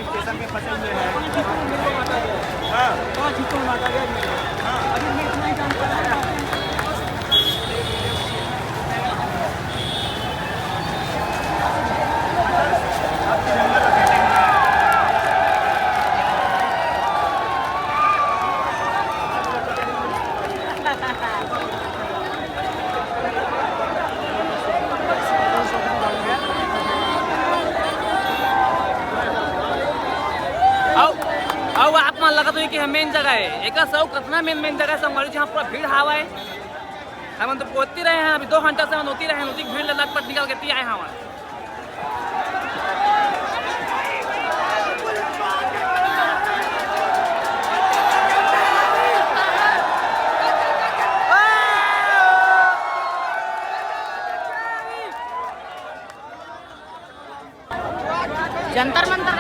Station के फंसे हुए हैं। हाँ अभी मैं नहीं जान पा रहा। अब आप मान लगा तो कि मेन जगह है एक सौ कितना मेन जगह संगवारी जहाँ पूरा भीड़ हवा है हम तो पहुँचती रहे हैं अभी 2 घंटा से हम होती रहे हैं भीड़ लगभग निकल के आए हमारे जंतर मंतर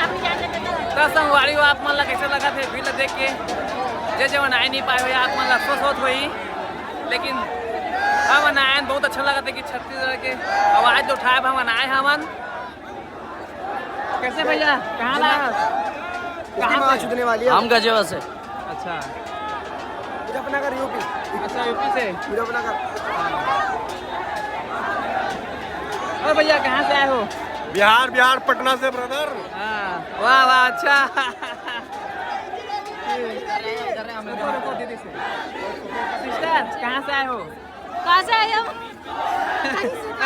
संगवारी हो आप मन कैसे लगा थे भीड़ देख के जैसे वो आए नहीं पाए हुए आप मन अफसोस होत हुई लेकिन हम आए बहुत अच्छा लगा था कि छत्तीसगढ़ के आवाज जो उठाए हम आए हमन कैसे भैया कहाँ कहाँ छूटने वाली है? हम गजेवा से अच्छा मुजफ्फरनगर यूपी। अच्छा यूपी से मुजफ्फरनगर। और भैया कहाँ से आए हो बिहार पटना से ब्रदर। हाँ वाह वाह अच्छा सिस्टर कहाँ से आए हो कहाँ से आए हो?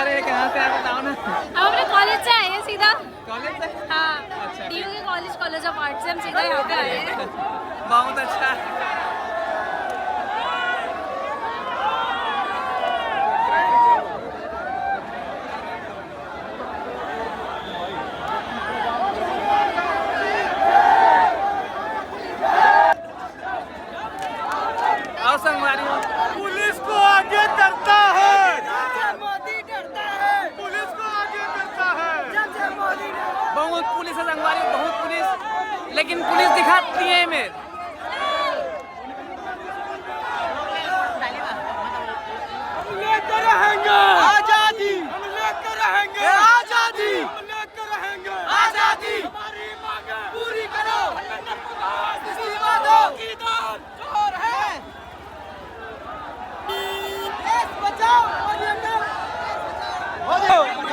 अरे कहाँ से आए बताओ ना हम अपने कॉलेज से आए हैं सीधा। कॉलेज से हाँ अच्छा डीयू के कॉलेज ऑफ आर्ट्स से हम सीधा यहाँ पे आए हैं। बहुत अच्छा संगवारी हो पुलिस को आगे करता है मोदी डरता है। पुलिस को आगे करता है मोदी। बहुत पुलिस है संगवारी बहुत पुलिस लेकिन पुलिस दिखाती है मेरे लेकर रहेंगे आजादी। हम लेकर रहेंगे आजादी। हम लेकर रहेंगे आजादी। हमारी मांगे पूरी करो। इस्तीफा की दान चोर है। देश बचाओ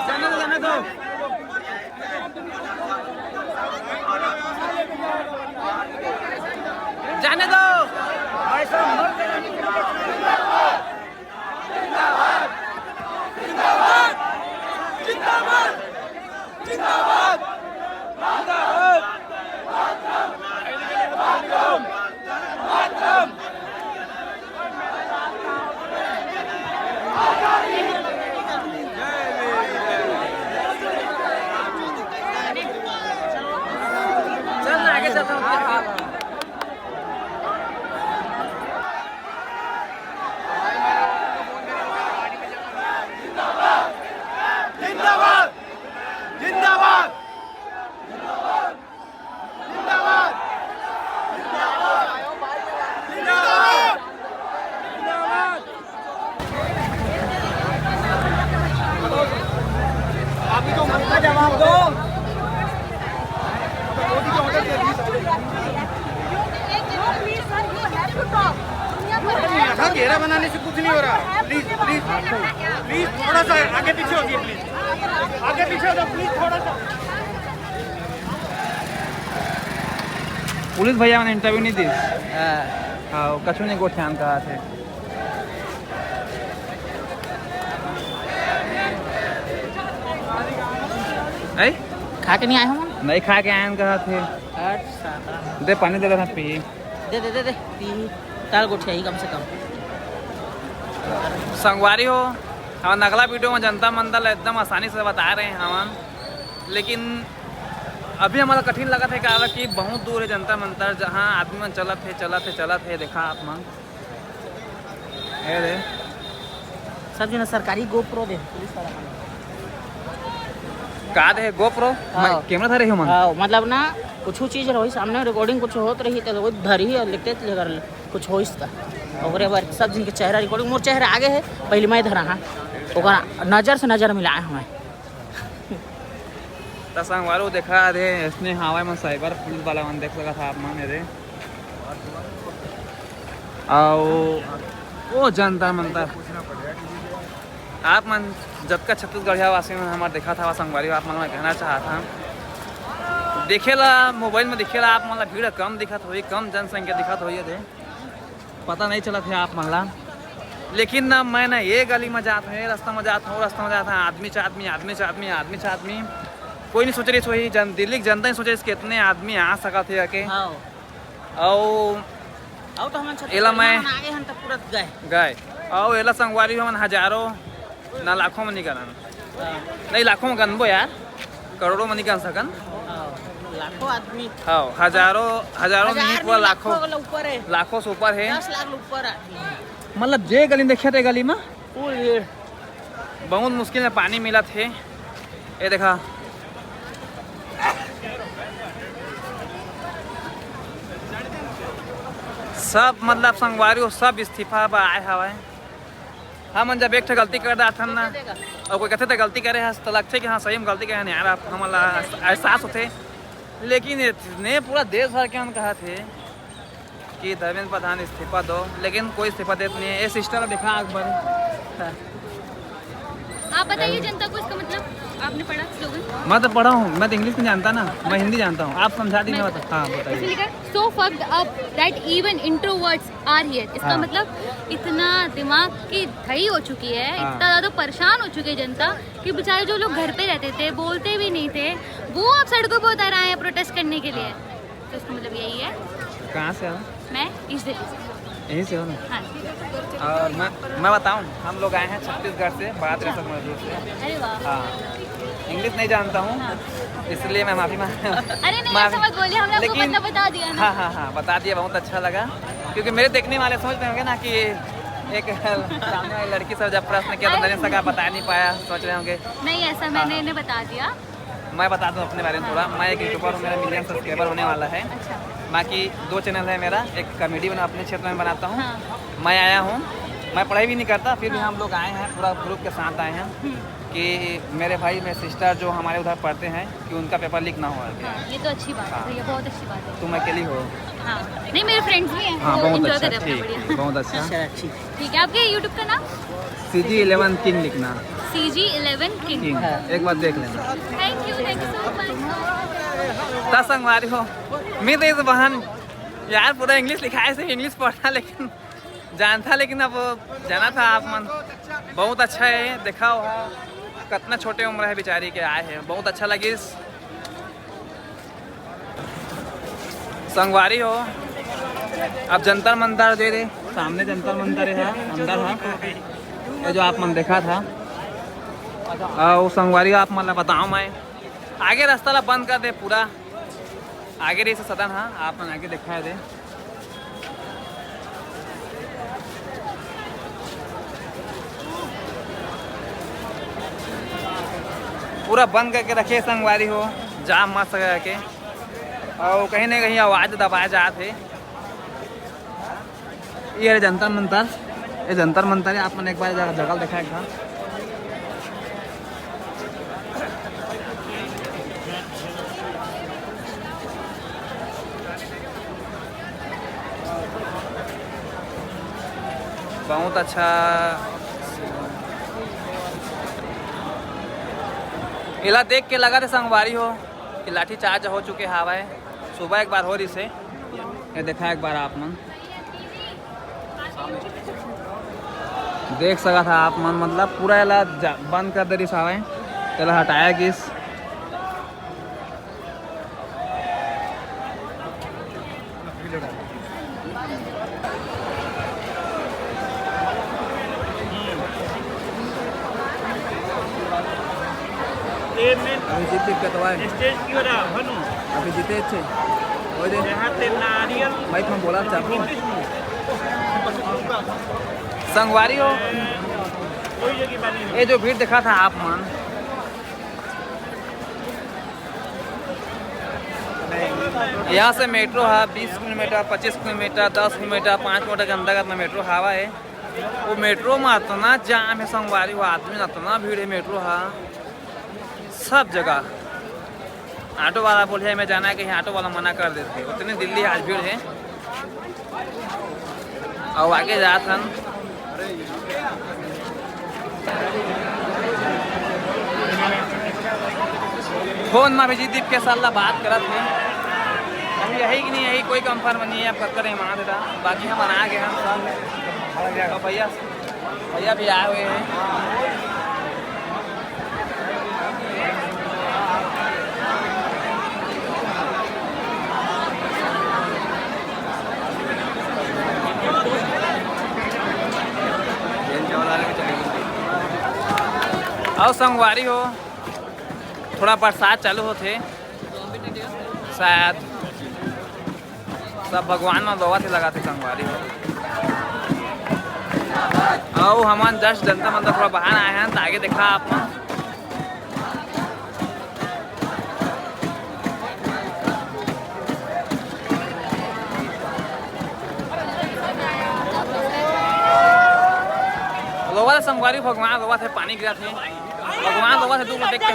जाने दो जाने दो जिंदाबाद जिंदाबाद जिंदाबाद चल आगे चलता हूँ जिंदाबाद जिंदाबाद जिंदाबाद जिंदाबाद आप ही तो मुझे जवाब दो। घेरा बनाने से कुछ नहीं हो रहा। प्लीज प्लीज प्लीज थोड़ा सा आगे पीछे हो गया। प्लीज आगे पीछे हो जाओ प्लीज थोड़ा सा। पुलिस भैया मैंने इंटरव्यू नहीं दी हाँ कछु नहीं को ध्यान कहा थे खा के नहीं आए हम। नहीं खा के आए कहा थे दे पानी दे रहा था पी दे दे दे दे ताल गोठिया ही कम से कम। संगवारी हो हम अगला वीडियो में जनता मंडल एकदम आसानी से बता रहे हैं हम लेकिन अभी हमारा कठिन लगा था कारण कि बहुत दूर है जनता मंदिर जहाँ आदमी मन चलत है देखा आप मन सब जो ना सरकारी गोप्रो दे पुलिस वाला का दे गोप्रो हाँ। कैमरा धरे हो मन हाँ मतलब ना कुछ चीज़ रही सामने रिकॉर्डिंग कुछ होत रही तो वो धरी और लिखते लेकर कुछ हो इसका ओकरे बार सब जिनके चेहरा रिकॉर्डिंग मोर चेहरा आगे है पहले मैं धरा हाँ ओकरा नज़र से नज़र मिलाए हमें तो संगवारी देखा दे इसने हवा में साइबर पुलिस वाला मन देख सका था आप मन रे आओ वो जनता मंतर आप मन जब का छत्तीसगढ़ वासी में हमारे देखा था संगवारी आप मन कहना चाहा था देखेला मोबाइल में दिखेला आप मन भीड़ कम दिखत हुई कम जनसंख्या दिखत हुई थे पता नहीं चला था आप मन ला लेकिन ना मैं ना ये गली में जाता हूँ रास्ता में जाता हूँ रास्ता में जाता हूँ आदमी से आदमी आदमी से आदमी आदमी से आदमी कोई नहीं सोच रही सोई दिल्ली की जनता नहीं सोच रही कितने आदमी आ सका थे आके और तो हम एला मैं आगे हम तक पूरा गए गए और एला संगवारी हो मन हजारों ना लाखों में नहीं गनन नहीं लाखों में गनबो यार करोड़ों में नहीं गन सकन लाखों आदमी हाँ हजारों हजारों नहीं पूरा लाखों ऊपर है लाखों से ऊपर है 10 लाख ऊपर है मतलब जे गली देखे थे गली में फुल भीड़ बहुत मुश्किल में पानी मिला थे ये देखा सब मतलब संगवारी सब इस्तीफा पर आए हवा हम जब एक गलती कर रहा था ना और कोई कहते थे गलती करे है तो लगते कि हाँ सही में गलती करे नहीं यार हमारा एहसास होते लेकिन इतने पूरा देश भर के हम कहा थे कि धर्मेंद्र प्रधान इस्तीफा दो लेकिन कोई इस्तीफा देते नहीं है ये सिस्टर देखा अकबर आप बताइए जनता को इसका मतलब आपने पढ़ा स्लोगन मैं तो पढ़ा हूँ मैं तो इंग्लिश नहीं जानता ना मैं हिंदी जानता हूँ आप समझा दीजिए हाँ बताइए इसमें लिखा so fucked up that even introverts are here इसका हाँ। मतलब इतना दिमाग की धई हो चुकी है हाँ। इतना ज़्यादा परेशान हो चुकी है जनता कि बेचारे जो लोग घर पे रहते थे बोलते भी नहीं थे वो अब सड़कों पर उतर आए हैं प्रोटेस्ट करने के लिए तो इसका मतलब यही है कहाँ से हो मैं इस दिल्ली से यहीं से हो ना हाँ और मैं बताऊँ हम लोग आए हैं छत्तीसगढ़ से 62 मजदूर से अरे वाह हाँ इंग्लिश नहीं जानता हूँ इसलिए मैं माफ़ी मांग अरे नहीं ऐसा मत बोलिए हमने आपको लेकिन- मतलब बता दिया ना हाँ हाँ हाँ बता दिया बहुत अच्छा लगा क्योंकि मेरे देखने वाले सोचते होंगे ना कि एक सामने वाली लड़की से जब प्रश्न किया तो नरेंद्र सका बता नहीं पाया सोच रहे होंगे नहीं ऐसा मैंने इन्हें बता दिया मैं बता दूं अपने बारे में थोड़ा मैं एक यूट्यूबर हूँ मेरा मिलियन सब्सक्राइबर होने वाला है अच्छा बाकी 2 चैनल है मेरा एक कॉमेडी बना अपने क्षेत्र में बनाता हूँ हाँ मैं आया हूँ मैं पढ़ाई भी नहीं करता फिर भी हम लोग आए हैं पूरा ग्रुप के साथ आए हैं कि मेरे भाई मेरे सिस्टर जो हमारे उधर पढ़ते हैं कि उनका पेपर लीक ना हो ये तो अच्छी बात है ये बहुत अच्छी बात है तुम अकेली हो हाँ नहीं मेरे फ्रेंड्स भी हैं हाँ वो बहुत enjoy अच्छा कर रहे हैं अपना ठीक बढ़िया बहुत अच्छा चलो ठीक ठीक है आपके यूट्यूब का नाम CG11 किंग लिखना CG11 किंग किंग एक बार देख लेना थैंक यू सो मच संगवारी हो मैं तो इस बहन यार पूरा इंग्लिश लिखा है से इंग्लिश पढ़ा लेकिन जानता लेकिन अब जाना था आप मन बहुत अच्छा है देखा हुआ कितना छोटे उम्र है बेचारी के आए हैं बहुत अच्छा लगी संगवारी हो अब जंतर मंतर दे दे सामने जंतर मंतर है अंदर है ये जो आप मन देखा था वो संगवारी आप मतलब बताऊँ मैं आगे रास्ता ला बंद कर दे पूरा आगे रही से सदन हाँ आप मन आगे दिखाए दे पूरा बंद करके रखे संगवारी हो जाम मत करके और कहीं ना कहीं आवाज़ दबाए जाते ये जंतर मंतर ये जंतर मंतर है आप मैंने एक बार जगह देखा था बहुत अच्छा इला देख के लगा था संगवारी हो कि लाठी चार्ज हो चुके हवा है सुबह एक बार हो रही से ये देखा एक बार आप मन देख सका था आप मन मतलब पूरा इला बंद कर दे रही हवा है इला हटाया किस अभी जीते कतवाए स्टेज की ओर भनु अभी जीते अच्छे हो दे यहाँ पे नारियल भाई तुम बोला चाहूँ संगवारी हो कोई जगह बनी ये जो भीड़ देखा था आप मन यहाँ से मेट्रो है 20 किलोमीटर, 25 किलोमीटर, 10 किलोमीटर, 5 किलोमीटर के अंतर्गत में मेट्रो हवा है। वो मेट्रो में इतना जाम है संगवारी, वो आदमी इतना भीड़ है मेट्रो है सब जगह। ऑटो वाला बोले मैं जाना है कहीं, ऑटो वाला मना कर देते, उतनी दिल्ली आज भीड़ है। और आगे जात हम फोन में भी दीप के साथ बात करत है, अभी यही कि नहीं यही कोई कंफर्म नहीं है, अब कब करें वहाँ देता। बाकी हम आ गए हम सब भैया भैया भी आए हुए हैं। और संगवारी हो थोड़ा बरसात चालू होते शायद सब भगवान में दवा से लगाते संगवारी हो। और हमान जस्ट जनता मतलब थोड़ा बाहर आए हैं तो आगे देखा आप लोग संगवारी भगवान लोग थे पानी गिरा थे भगवान लोग से दूर देखते हैं।